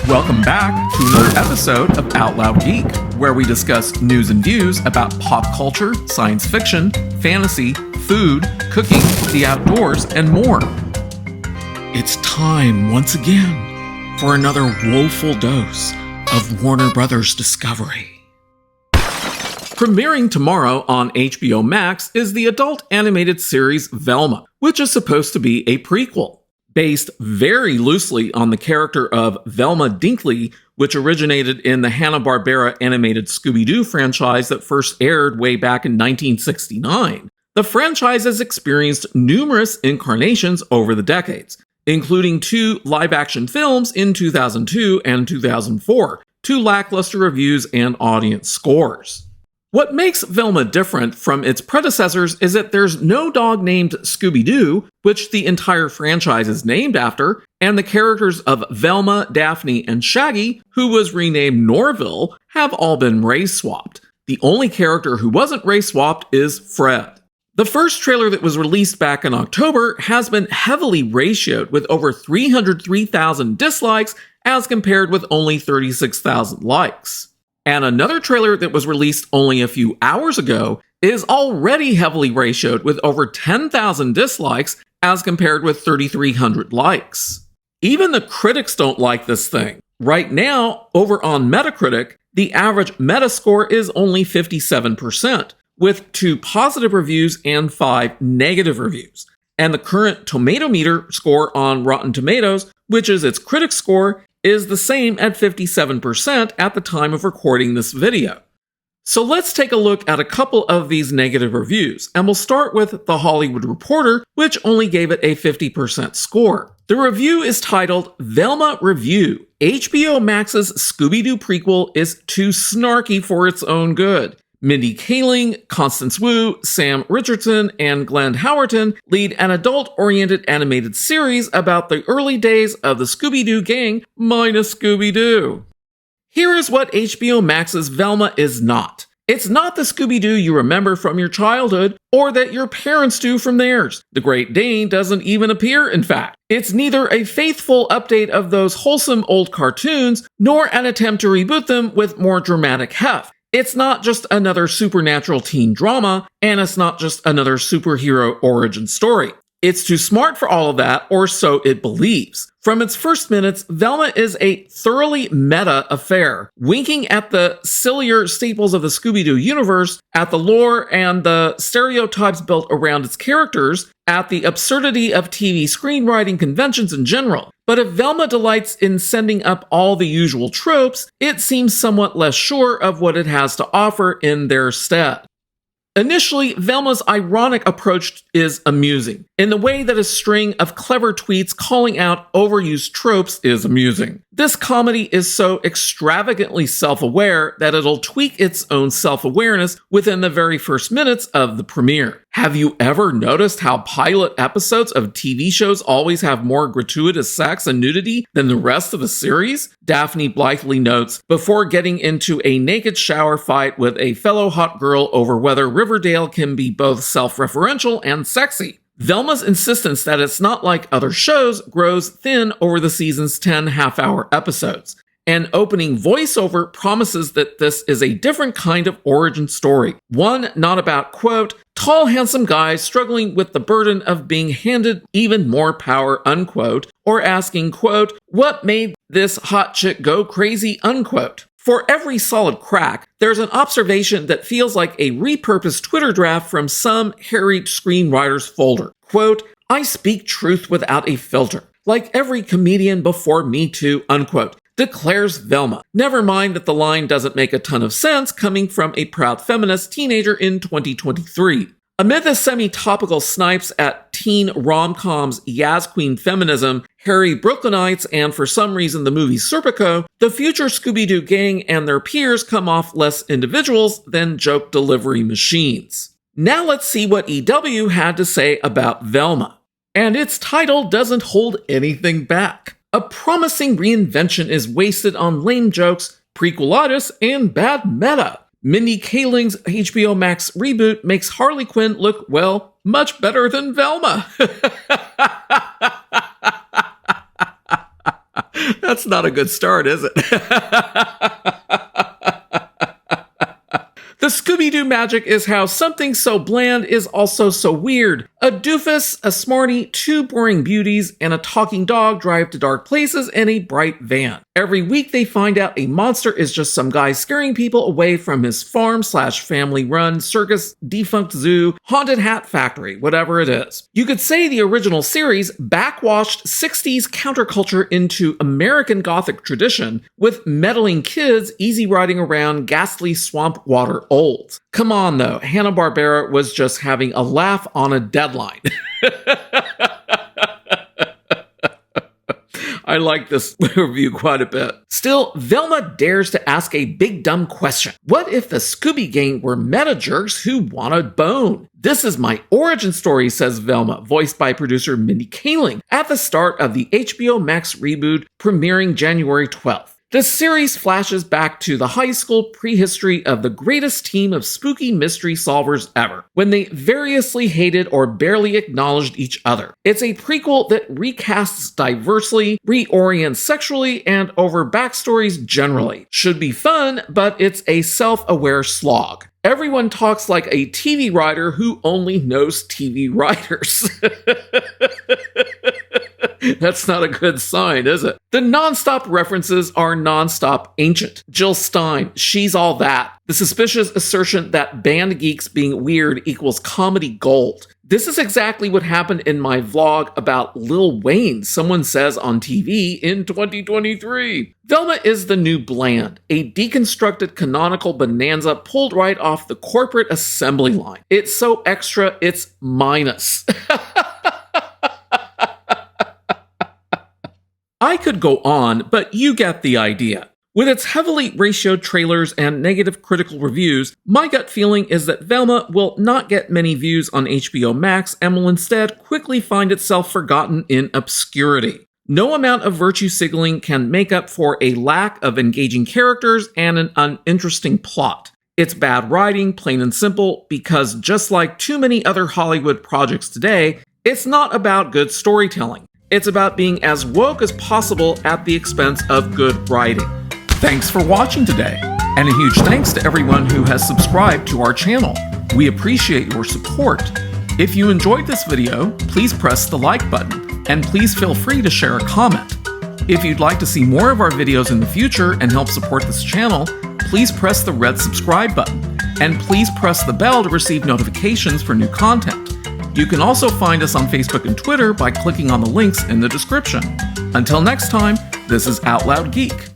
Welcome back to another episode of Out Loud Geek, where we discuss news and views about pop culture, science fiction, fantasy, food, cooking, the outdoors, and more. It's time once again for another woeful dose of Warner Brothers Discovery. Premiering tomorrow on HBO Max is the adult animated series Velma, which is supposed to be a prequel. Based very loosely on the character of Velma Dinkley, which originated in the Hanna-Barbera animated Scooby-Doo franchise that first aired way back in 1969. The franchise has experienced numerous incarnations over the decades, including 2 live-action films in 2002 and 2004, to lackluster reviews and audience scores. What makes Velma different from its predecessors is that there's no dog named Scooby-Doo, which the entire franchise is named after, and the characters of Velma, Daphne, and Shaggy, who was renamed Norville, have all been race-swapped. The only character who wasn't race-swapped is Fred. The first trailer that was released back in October has been heavily ratioed with over 303,000 dislikes as compared with only 36,000 likes. And another trailer that was released only a few hours ago is already heavily ratioed with over 10,000 dislikes as compared with 3,300 likes. Even the critics don't like this thing. Right now, over on Metacritic, the average Metascore is only 57%, with 2 positive reviews and 5 negative reviews. And the current Tomato Meter score on Rotten Tomatoes, which is its critic score, is the same at 57% at the time of recording this video. So let's take a look at a couple of these negative reviews, and we'll start with The Hollywood Reporter, which only gave it a 50% score. The review is titled, Velma Review. HBO Max's Scooby-Doo prequel is too snarky for its own good. Mindy Kaling, Constance Wu, Sam Richardson, and Glenn Howerton lead an adult-oriented animated series about the early days of the Scooby-Doo gang minus Scooby-Doo. Here is what HBO Max's Velma is not. It's not the Scooby-Doo you remember from your childhood or that your parents do from theirs. The Great Dane doesn't even appear, in fact. It's neither a faithful update of those wholesome old cartoons nor an attempt to reboot them with more dramatic heft. It's not just another supernatural teen drama, and it's not just another superhero origin story. It's too smart for all of that, or so it believes. From its first minutes, Velma is a thoroughly meta affair, winking at the sillier staples of the Scooby-Doo universe, at the lore and the stereotypes built around its characters, at the absurdity of TV screenwriting conventions in general. But if Velma delights in sending up all the usual tropes, it seems somewhat less sure of what it has to offer in their stead. Initially, Velma's ironic approach is amusing, in the way that a string of clever tweets calling out overused tropes is amusing. This comedy is so extravagantly self-aware that it'll tweak its own self-awareness within the very first minutes of the premiere. Have you ever noticed how pilot episodes of TV shows always have more gratuitous sex and nudity than the rest of the series? Daphne blithely notes, before getting into a naked shower fight with a fellow hot girl over whether Riverdale can be both self-referential and sexy. Velma's insistence that it's not like other shows grows thin over the season's 10 half-hour episodes. An opening voiceover promises that this is a different kind of origin story. One not about, quote, tall, handsome guys struggling with the burden of being handed even more power, unquote, or asking, quote, what made this hot chick go crazy, unquote. For every solid crack, there's an observation that feels like a repurposed Twitter draft from some harried screenwriter's folder. Quote, I speak truth without a filter, like every comedian before Me Too, unquote, declares Velma. Never mind that the line doesn't make a ton of sense coming from a proud feminist teenager in 2023. Amid the semi-topical snipes at teen rom-coms, Yaz Queen feminism, Harry Brooklynites, and for some reason the movie Serpico, the future Scooby-Doo gang and their peers come off less individuals than joke delivery machines. Now let's see what EW had to say about Velma. And its title doesn't hold anything back. A promising reinvention is wasted on lame jokes, prequelitis, and bad meta. Mindy Kaling's HBO Max reboot makes Harley Quinn look, well, much better than Velma. That's not a good start, is it? The Scooby-Doo magic is how something so bland is also so weird. A doofus, a smarty, two boring beauties, and a talking dog drive to dark places in a bright van. Every week they find out a monster is just some guy scaring people away from his farm/family-run circus, defunct zoo, haunted hat factory, whatever it is. You could say the original series backwashed 60s counterculture into American Gothic tradition with meddling kids easy riding around ghastly swamp water olds. Come on though, Hanna-Barbera was just having a laugh on a deadline. I like this review quite a bit. Still, Velma dares to ask a big dumb question. What if the Scooby Gang were meta jerks who want a bone? This is my origin story, says Velma, voiced by producer Mindy Kaling, at the start of the HBO Max reboot premiering January 12th. The series flashes back to the high school prehistory of the greatest team of spooky mystery solvers ever, when they variously hated or barely acknowledged each other. It's a prequel that recasts diversely, reorients sexually, and over backstories generally. Should be fun, but it's a self-aware slog. Everyone talks like a TV writer who only knows TV writers. That's not a good sign, is it? The nonstop references are nonstop ancient. Jill Stein, she's all that. The suspicious assertion that band geeks being weird equals comedy gold. This is exactly what happened in my vlog about Lil Wayne, someone says on TV in 2023. Velma is the new bland, a deconstructed canonical bonanza pulled right off the corporate assembly line. It's so extra, it's minus. I could go on, but you get the idea. With its heavily ratioed trailers and negative critical reviews, my gut feeling is that Velma will not get many views on HBO Max and will instead quickly find itself forgotten in obscurity. No amount of virtue signaling can make up for a lack of engaging characters and an uninteresting plot. It's bad writing, plain and simple, because just like too many other Hollywood projects today, it's not about good storytelling. It's about being as woke as possible at the expense of good writing. Thanks for watching today, and a huge thanks to everyone who has subscribed to our channel. We appreciate your support. If you enjoyed this video, please press the like button, and please feel free to share a comment. If you'd like to see more of our videos in the future and help support this channel, please press the red subscribe button, and please press the bell to receive notifications for new content. You can also find us on Facebook and Twitter by clicking on the links in the description. Until next time, this is Out Loud Geek.